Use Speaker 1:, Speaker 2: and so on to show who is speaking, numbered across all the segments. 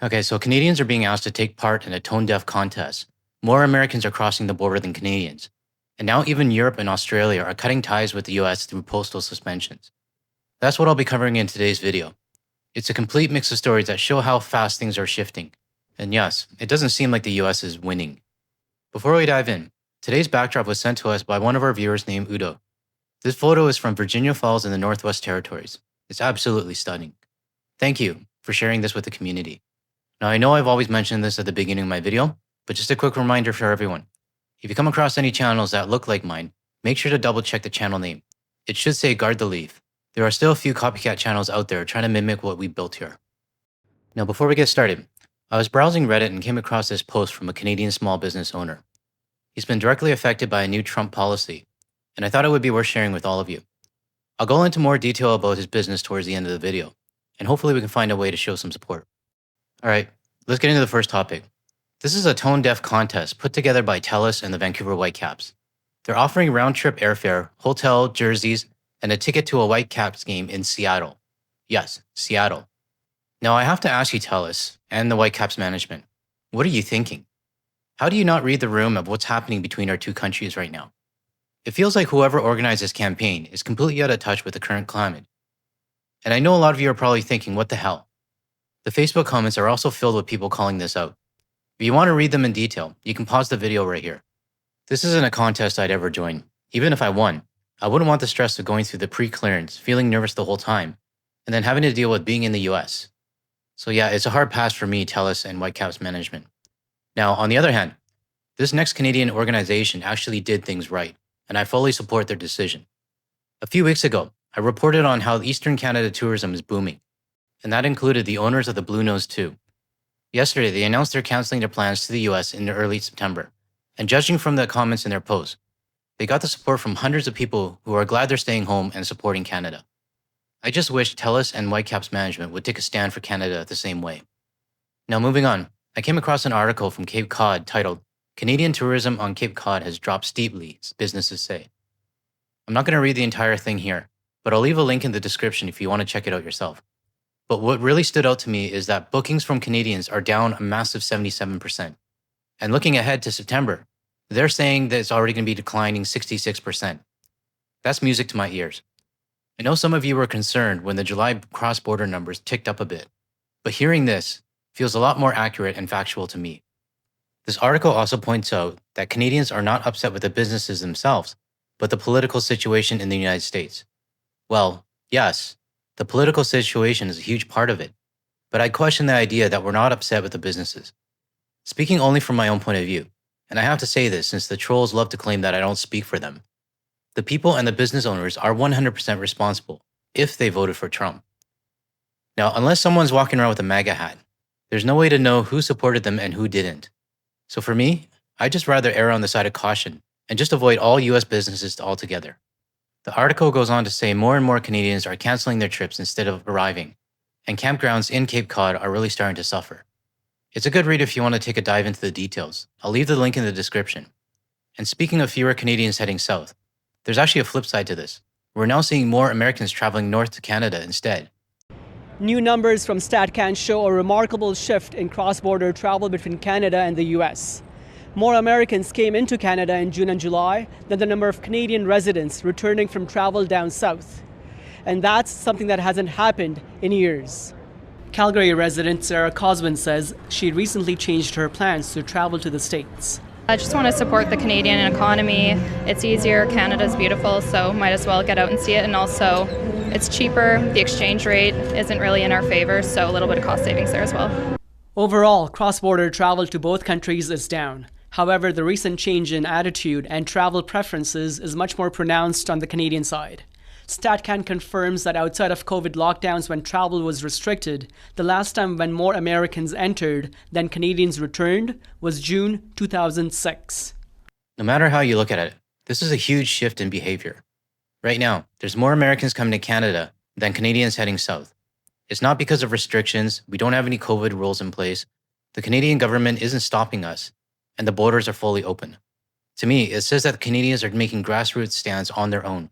Speaker 1: Okay, so Canadians are being asked to take part in a tone-deaf contest. More Americans are crossing the border than Canadians. And now even Europe and Australia are cutting ties with the US through postal suspensions. That's what I'll be covering in today's video. It's a complete mix of stories that show how fast things are shifting. And yes, it doesn't seem like the US is winning. Before we dive in, today's backdrop was sent to us by one of our viewers named Udo. This photo is from Virginia Falls in the Northwest Territories. It's absolutely stunning. Thank you for sharing this with the community. Now, I know I've always mentioned this at the beginning of my video, but just a quick reminder for everyone. If you come across any channels that look like mine, make sure to double check the channel name. It should say Guard the Leaf. There are still a few copycat channels out there trying to mimic what we built here. Now, before we get started, I was browsing Reddit and came across this post from a Canadian small business owner. He's been directly affected by a new Trump policy, and I thought it would be worth sharing with all of you. I'll go into more detail about his business towards the end of the video, and hopefully we can find a way to show some support. All right, let's get into the first topic. This is a tone-deaf contest put together by TELUS and the Vancouver Whitecaps. They're offering round-trip airfare, hotel, jerseys, and a ticket to a Whitecaps game in Seattle. Yes, Seattle. Now I have to ask you, TELUS and the Whitecaps management, what are you thinking? How do you not read the room of what's happening between our two countries right now? It feels like whoever organized this campaign is completely out of touch with the current climate. And I know a lot of you are probably thinking, what the hell? The Facebook comments are also filled with people calling this out. If you want to read them in detail, you can pause the video right here. This isn't a contest I'd ever join. Even if I won, I wouldn't want the stress of going through the pre-clearance, feeling nervous the whole time, and then having to deal with being in the US. So yeah, it's a hard pass for me, TELUS and Whitecaps management. Now, on the other hand, this next Canadian organization actually did things right, and I fully support their decision. A few weeks ago, I reported on how Eastern Canada tourism is booming, and that included the owners of the Blue Nose 2. Yesterday, they announced they're canceling their plans to the US in early September, and judging from the comments in their post, they got the support from hundreds of people who are glad they're staying home and supporting Canada. I just wish TELUS and Whitecaps management would take a stand for Canada the same way. Now moving on, I came across an article from Cape Cod titled, "Canadian Tourism on Cape Cod Has Dropped Steeply, Businesses Say." I'm not going to read the entire thing here, but I'll leave a link in the description if you want to check it out yourself. But what really stood out to me is that bookings from Canadians are down a massive 77%. And looking ahead to September, they're saying that it's already going to be declining 66%. That's music to my ears. I know some of you were concerned when the July cross-border numbers ticked up a bit, but hearing this feels a lot more accurate and factual to me. This article also points out that Canadians are not upset with the businesses themselves, but the political situation in the United States. Well, yes, the political situation is a huge part of it, but I question the idea that we're not upset with the businesses. Speaking only from my own point of view, and I have to say this since the trolls love to claim that I don't speak for them, the people and the business owners are 100% responsible if they voted for Trump. Now, unless someone's walking around with a MAGA hat, there's no way to know who supported them and who didn't. So for me, I'd just rather err on the side of caution and just avoid all US businesses altogether. The article goes on to say more and more Canadians are canceling their trips instead of arriving, and campgrounds in Cape Cod are really starting to suffer. It's a good read if you want to take a dive into the details. I'll leave the link in the description. And speaking of fewer Canadians heading south, there's actually a flip side to this. We're now seeing more Americans traveling north to Canada instead.
Speaker 2: New numbers from StatCan show a remarkable shift in cross-border travel between Canada and the US. More Americans came into Canada in June and July than the number of Canadian residents returning from travel down south. And that's something that hasn't happened in years. Calgary resident Sarah Coswin says she recently changed her plans to travel to the States.
Speaker 3: I just want to support the Canadian economy. It's easier, Canada's beautiful, so might as well get out and see it. And also, it's cheaper, the exchange rate isn't really in our favor, so a little bit of cost savings there as well.
Speaker 2: Overall, cross-border travel to both countries is down. However, the recent change in attitude and travel preferences is much more pronounced on the Canadian side. StatCan confirms that outside of COVID lockdowns when travel was restricted, the last time when more Americans entered than Canadians returned was June 2006.
Speaker 1: No matter how you look at it, this is a huge shift in behavior. Right now, there's more Americans coming to Canada than Canadians heading south. It's not because of restrictions, we don't have any COVID rules in place, the Canadian government isn't stopping us, and the borders are fully open. To me, it says that Canadians are making grassroots stands on their own.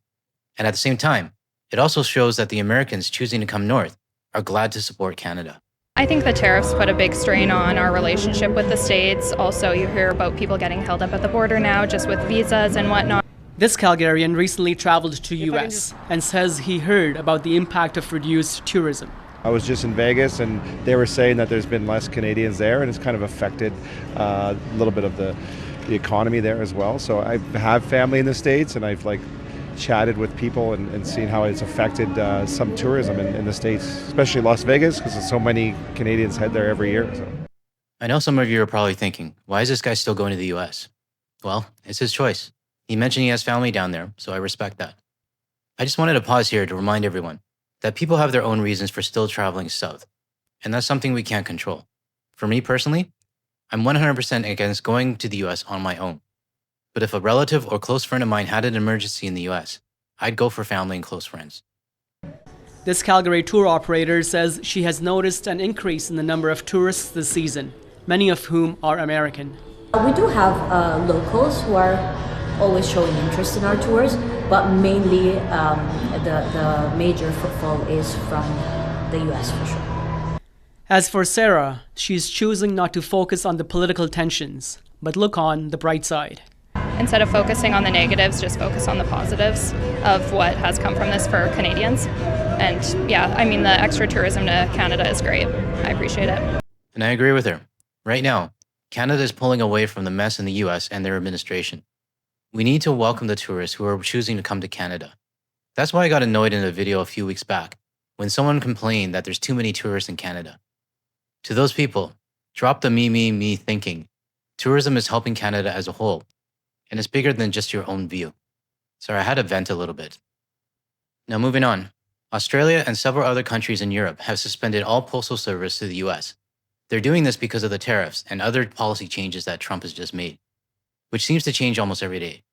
Speaker 1: And at the same time, it also shows that the Americans choosing to come north are glad to support Canada.
Speaker 3: I think the tariffs put a big strain on our relationship with the States. Also, you hear about people getting held up at the border now just with visas and whatnot.
Speaker 2: This Calgarian recently traveled to US and says he heard about the impact of reduced tourism.
Speaker 4: I was just in Vegas and they were saying that there's been less Canadians there and it's kind of affected a little bit of the economy there as well. So I have family in the States and I've chatted with people and seen how it's affected some tourism in the States, especially Las Vegas, because there's so many Canadians head there every year. So.
Speaker 1: I know some of you are probably thinking, why is this guy still going to the US? Well, it's his choice. He mentioned he has family down there, so I respect that. I just wanted to pause here to remind everyone that people have their own reasons for still traveling south, and that's something we can't control. For me personally, I'm 100% against going to the US on my own. But if a relative or close friend of mine had an emergency in the US, I'd go for family and close friends.
Speaker 2: This Calgary tour operator says she has noticed an increase in the number of tourists this season, many of whom are American.
Speaker 5: We do have locals who are always showing interest in our tours, but mainly the major footfall is from the US for sure.
Speaker 2: As for Sarah, she's choosing not to focus on the political tensions, but look on the bright side.
Speaker 3: Instead of focusing on the negatives, just focus on the positives of what has come from this for Canadians. And yeah, I mean, the extra tourism to Canada is great. I appreciate it.
Speaker 1: And I agree with her. Right now, Canada is pulling away from the mess in the US and their administration. We need to welcome the tourists who are choosing to come to Canada. That's why I got annoyed in a video a few weeks back when someone complained that there's too many tourists in Canada. To those people, drop the me thinking. Tourism is helping Canada as a whole, and it's bigger than just your own view. Sorry, I had to vent a little bit. Now moving on, Australia and several other countries in Europe have suspended all postal service to the US. They're doing this because of the tariffs and other policy changes that Trump has just made, which seems to change almost every day.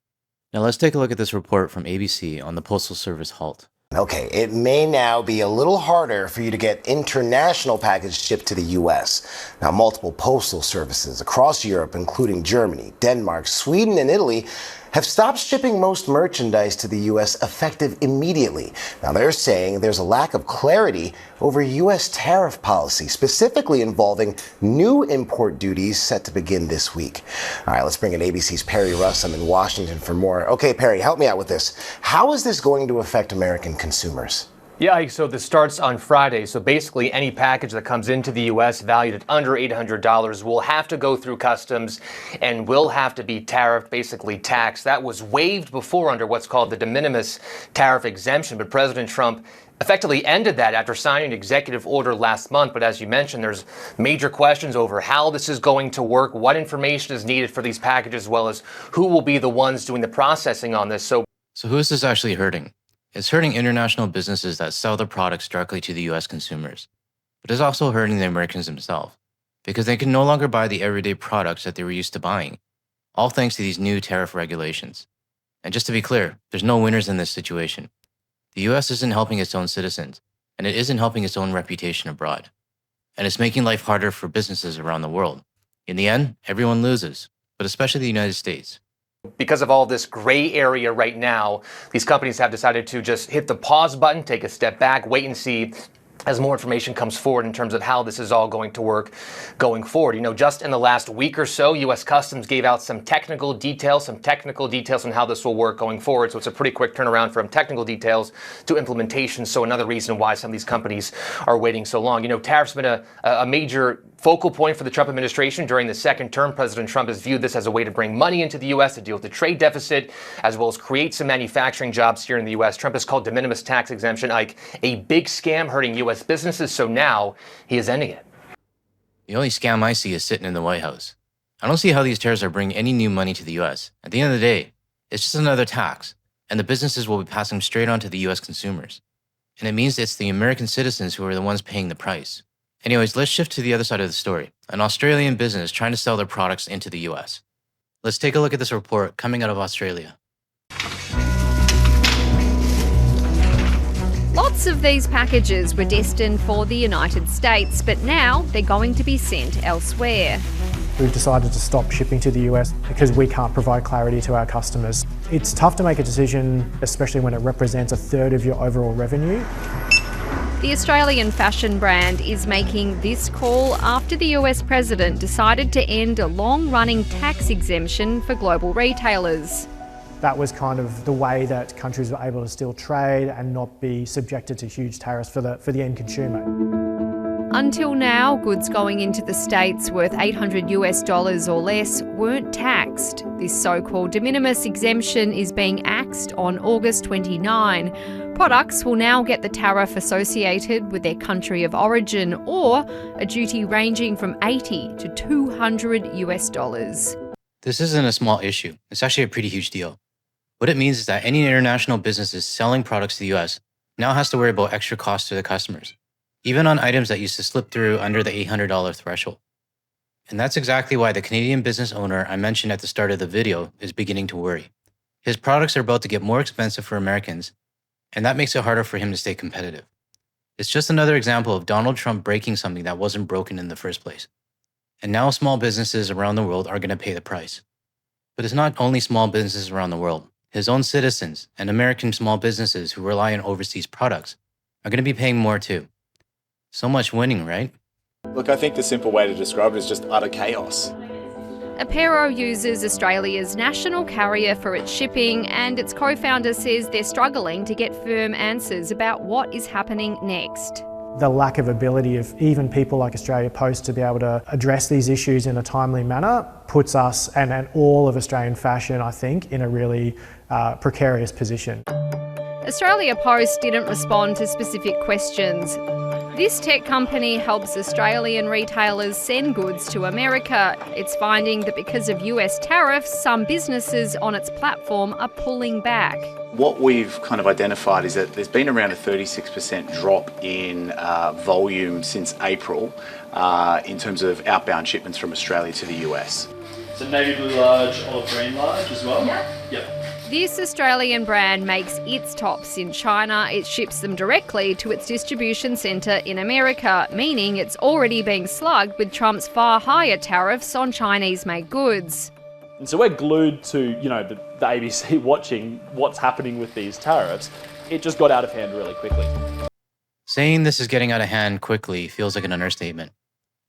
Speaker 1: Now let's take a look at this report from ABC on the Postal Service halt.
Speaker 6: Okay, it may now be a little harder for you to get international packages shipped to the U.S. Now, multiple postal services across Europe, including Germany, Denmark, Sweden, and Italy, have stopped shipping most merchandise to the U.S. effective immediately. Now, they're saying there's a lack of clarity over U.S. tariff policy, specifically involving new import duties set to begin this week. All right, let's bring in ABC's Perry Russum in Washington for more. Okay, Perry, help me out with this. How is this going to affect American consumers?
Speaker 7: Yeah, so this starts on Friday. So basically any package that comes into the U.S. valued at under $800 will have to go through customs and will have to be tariffed, basically taxed. That was waived before under what's called the de minimis tariff exemption, but President Trump effectively ended that after signing an executive order last month. But as you mentioned, there's major questions over how this is going to work, what information is needed for these packages, as well as who will be the ones doing the processing on this. So
Speaker 1: who is this actually hurting? It's hurting international businesses that sell their products directly to the US consumers. But it's also hurting the Americans themselves, because they can no longer buy the everyday products that they were used to buying, all thanks to these new tariff regulations. And just to be clear, there's no winners in this situation. The US isn't helping its own citizens, and it isn't helping its own reputation abroad. And it's making life harder for businesses around the world. In the end, everyone loses, but especially the United States.
Speaker 7: Because of all this gray area right now, these companies have decided to just hit the pause button, take a step back, wait and see as more information comes forward in terms of how this is all going to work going forward. You know, just in the last week or so, U.S. Customs gave out some technical details on how this will work going forward. So it's a pretty quick turnaround from technical details to implementation. So another reason why some of these companies are waiting so long. You know, tariffs have been a major focal point for the Trump administration during the second term. President Trump has viewed this as a way to bring money into the U.S. to deal with the trade deficit, as well as create some manufacturing jobs here in the U.S. Trump has called de minimis tax exemption a big scam hurting U.S. businesses, so now he is ending it.
Speaker 1: The only scam I see is sitting in the White House. I don't see how these tariffs are bringing any new money to the U.S. At the end of the day, it's just another tax, and the businesses will be passing straight on to the U.S. consumers. And it means it's the American citizens who are the ones paying the price. Anyways, let's shift to the other side of the story. An Australian business trying to sell their products into the US. Let's take a look at this report coming out of Australia.
Speaker 8: Lots of these packages were destined for the United States, but now they're going to be sent elsewhere.
Speaker 9: We've decided to stop shipping to the US because we can't provide clarity to our customers. It's tough to make a decision, especially when it represents a third of your overall revenue.
Speaker 8: The Australian fashion brand is making this call after the US president decided to end a long-running tax exemption for global retailers.
Speaker 9: That was kind of the way that countries were able to still trade and not be subjected to huge tariffs for the end consumer.
Speaker 8: Until now, goods going into the States worth $800 or less weren't taxed. This so-called de minimis exemption is being axed on August 29. Products will now get the tariff associated with their country of origin or a duty ranging from $80 to $200.
Speaker 1: This isn't a small issue. It's actually a pretty huge deal. What it means is that any international businesses selling products to the US now has to worry about extra costs to their customers, even on items that used to slip through under the $800 threshold. And that's exactly why the Canadian business owner I mentioned at the start of the video is beginning to worry. His products are about to get more expensive for Americans, and that makes it harder for him to stay competitive. It's just another example of Donald Trump breaking something that wasn't broken in the first place. And now small businesses around the world are going to pay the price. But it's not only small businesses around the world. His own citizens and American small businesses who rely on overseas products are going to be paying more too. So much winning, right?
Speaker 10: Look, I think the simple way to describe it is just utter chaos.
Speaker 8: Apero uses Australia's national carrier for its shipping, and its co-founder says they're struggling to get firm answers about what is happening next.
Speaker 9: The lack of ability of even people like Australia Post to be able to address these issues in a timely manner puts us and all of Australian fashion, I think, in a really precarious position.
Speaker 8: Australia Post didn't respond to specific questions. This tech company helps Australian retailers send goods to America. It's finding that because of US tariffs, some businesses on its platform are pulling back.
Speaker 10: What we've kind of identified is that there's been around a 36% drop in volume since April in terms of outbound shipments from Australia to the US.
Speaker 11: So navy blue large, olive green large as well? Yep.
Speaker 8: This Australian brand makes its tops in China. It ships them directly to its distribution centre in America, meaning it's already being slugged with Trump's far higher tariffs on Chinese-made goods.
Speaker 11: And so we're glued to, the ABC watching what's happening with these tariffs. It just got out of hand really quickly.
Speaker 1: Saying this is getting out of hand quickly feels like an understatement.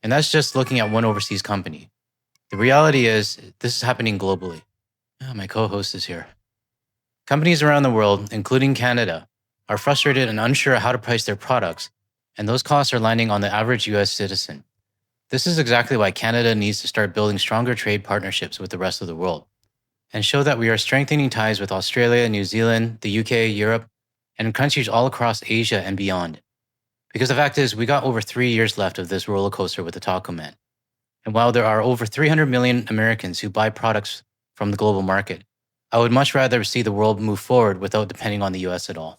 Speaker 1: And that's just looking at one overseas company. The reality is, this is happening globally. Oh, my co-host is here. Companies around the world, including Canada, are frustrated and unsure how to price their products, and those costs are landing on the average US citizen. This is exactly why Canada needs to start building stronger trade partnerships with the rest of the world, and show that we are strengthening ties with Australia, New Zealand, the UK, Europe, and countries all across Asia and beyond. Because the fact is, we got over 3 years left of this roller coaster with the Taco Man. And while there are over 300 million Americans who buy products from the global market, I would much rather see the world move forward without depending on the US at all.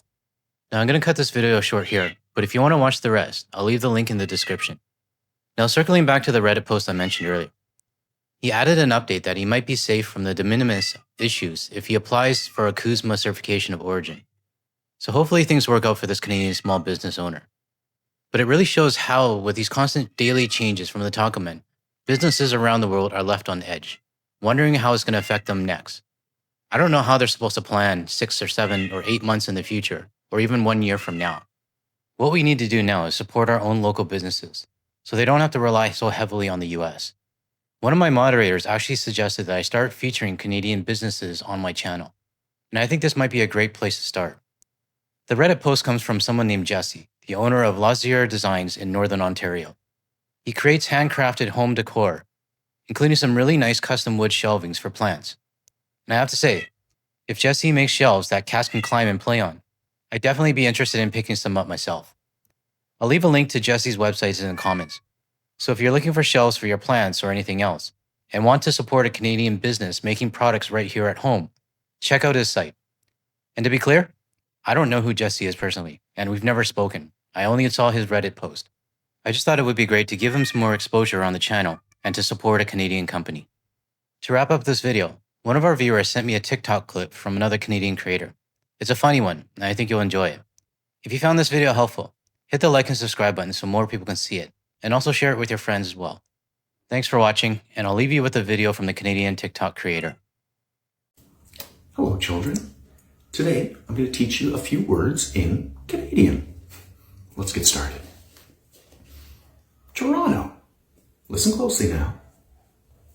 Speaker 1: Now I'm going to cut this video short here, but if you want to watch the rest, I'll leave the link in the description. Now circling back to the Reddit post I mentioned earlier. He added an update that he might be safe from the de minimis issues if he applies for a CUSMA certification of origin. So hopefully things work out for this Canadian small business owner. But it really shows how, with these constant daily changes from the Taco Men, businesses around the world are left on edge, wondering how it's going to affect them next. I don't know how they're supposed to plan 6 or 7 or 8 months in the future, or even 1 year from now. What we need to do now is support our own local businesses, so they don't have to rely so heavily on the US. One of my moderators actually suggested that I start featuring Canadian businesses on my channel, and I think this might be a great place to start. The Reddit post comes from someone named Jesse, the owner of Lazier Designs in Northern Ontario. He creates handcrafted home decor, including some really nice custom wood shelvings for plants. And I have to say, if Jesse makes shelves that cats can climb and play on, I'd definitely be interested in picking some up myself. I'll leave a link to Jesse's website in the comments. So if you're looking for shelves for your plants or anything else, and want to support a Canadian business making products right here at home, check out his site. And to be clear, I don't know who Jesse is personally, and we've never spoken. I only saw his Reddit post. I just thought it would be great to give him some more exposure on the channel and to support a Canadian company. To wrap up this video, one of our viewers sent me a TikTok clip from another Canadian creator. It's a funny one, and I think you'll enjoy it. If you found this video helpful, hit the like and subscribe button so more people can see it, and also share it with your friends as well. Thanks for watching, and I'll leave you with a video from the Canadian TikTok creator.
Speaker 12: Hello, children. Today, I'm going to teach you a few words in Canadian. let's get started. Toronto. Listen closely now.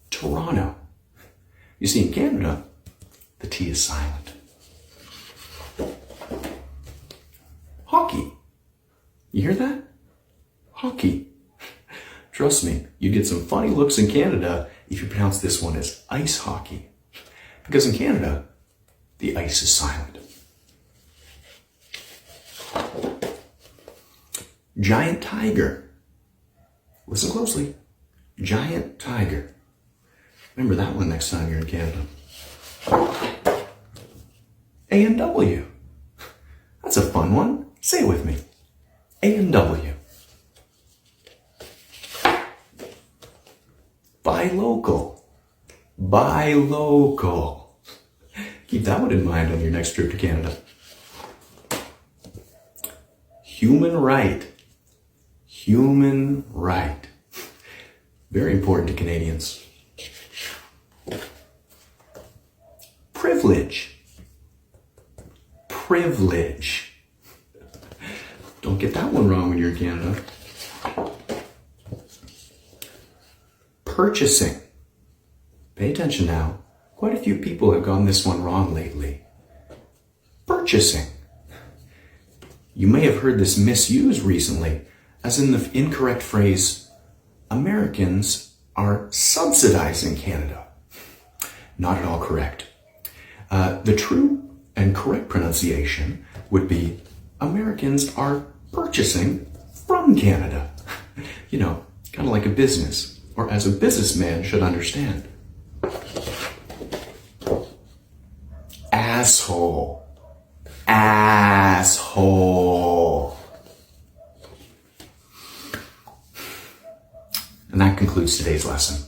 Speaker 12: Toronto. You see, in Canada, the T is silent. Hockey. You hear that? Hockey. Trust me, you get some funny looks in Canada if you pronounce this one as ice hockey. Because in Canada, the ice is silent. Giant tiger. Listen closely. Giant tiger. Remember that one next time you're in Canada. A&W. That's a fun one. Say it with me. A&W. Buy local. Buy local. Keep that one in mind on your next trip to Canada. Human right. Human right. Very important to Canadians. Privilege. Privilege. Don't get that one wrong when you're in Canada. Purchasing. Pay attention now. Quite a few people have gotten this one wrong lately. Purchasing. You may have heard this misused recently, as in the incorrect phrase, Americans are subsidizing Canada. Not at all correct. The true and correct pronunciation would be Americans are purchasing from Canada. You know, kind of like a business, or as a businessman should understand. Asshole. Asshole. And that concludes today's lesson.